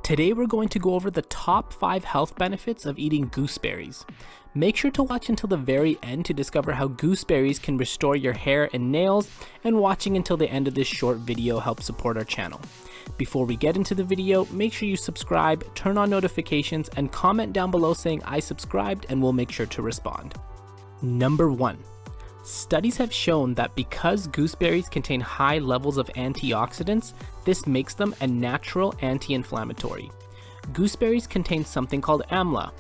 Today we're going to go over the top 5 health benefits of eating gooseberries. Make sure to watch until the very end to discover how gooseberries can restore your hair and nails, and watching until the end of this short video helps support our channel. Before we get into the video, make sure you subscribe, turn on notifications, and comment down below saying I subscribed and we'll make sure to respond. Number 1. Studies have shown that because gooseberries contain high levels of antioxidants, this makes them a natural anti-inflammatory. Gooseberries contain something called AMLA.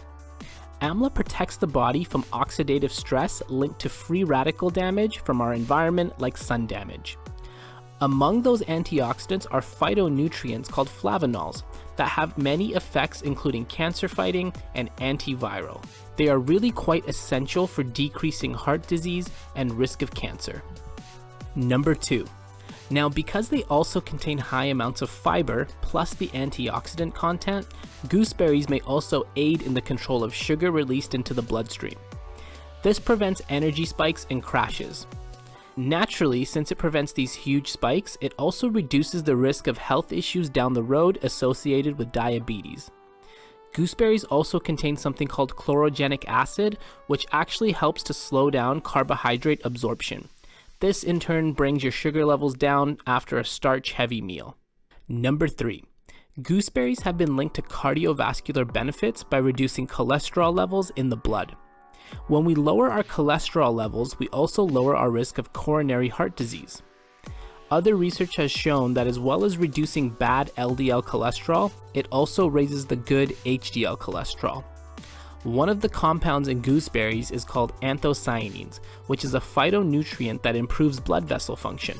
AMLA protects the body from oxidative stress linked to free radical damage from our environment like sun damage. Among those antioxidants are phytonutrients called flavonols that have many effects including cancer fighting and antiviral. They are really quite essential for decreasing heart disease and risk of cancer. Number 2. Now, because they also contain high amounts of fiber plus the antioxidant content, gooseberries may also aid in the control of sugar released into the bloodstream. This prevents energy spikes and crashes. Naturally, since it prevents these huge spikes, it also reduces the risk of health issues down the road associated with diabetes. Gooseberries also contain something called chlorogenic acid, which actually helps to slow down carbohydrate absorption. This in turn brings your sugar levels down after a starch-heavy meal. Number 3. Gooseberries have been linked to cardiovascular benefits by reducing cholesterol levels in the blood. When we lower our cholesterol levels, we also lower our risk of coronary heart disease. Other research has shown that as well as reducing bad LDL cholesterol, it also raises the good HDL cholesterol. One of the compounds in gooseberries is called anthocyanins, which is a phytonutrient that improves blood vessel function.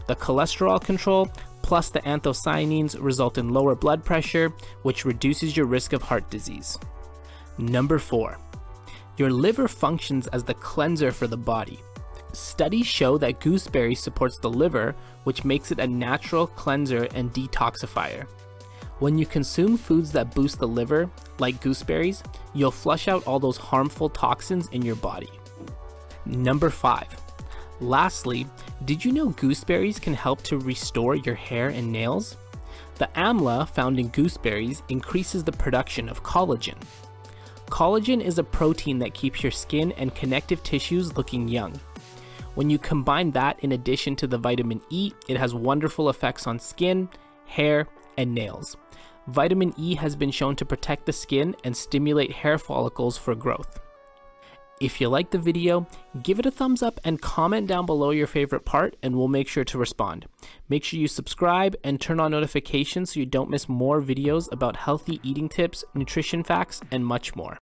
The cholesterol control plus the anthocyanins result in lower blood pressure, which reduces your risk of heart disease. Number 4. Your liver functions as the cleanser for the body. Studies show that gooseberry supports the liver, which makes it a natural cleanser and detoxifier. When you consume foods that boost the liver, like gooseberries, you'll flush out all those harmful toxins in your body. Number 5. Lastly, did you know gooseberries can help to restore your hair and nails? The AMLA found in gooseberries increases the production of collagen. Collagen is a protein that keeps your skin and connective tissues looking young. When you combine that in addition to the vitamin E, it has wonderful effects on skin, hair, and nails. Vitamin E has been shown to protect the skin and stimulate hair follicles for growth. If you liked the video, give it a thumbs up and comment down below your favorite part and we'll make sure to respond. Make sure you subscribe and turn on notifications so you don't miss more videos about healthy eating tips, nutrition facts, and much more.